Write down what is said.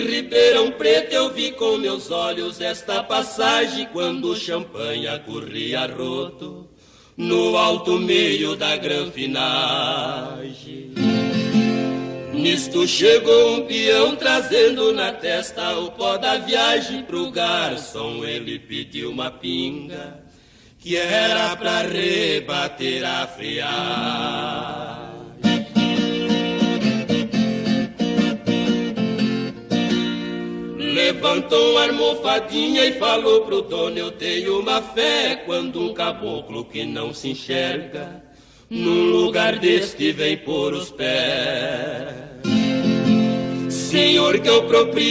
Ribeirão Preto eu vi com meus olhos esta passagem, quando o champanha corria roto no alto meio da granfinagem. Nisto chegou um peão trazendo na testa o pó da viagem. Pro garçom ele pediu uma pinga, que era pra rebater a friagem. Levantou uma almofadinha e falou pro dono: eu tenho uma fé, quando um caboclo que não se enxerga num lugar deste vem pôr os pés. Senhor, que eu proprio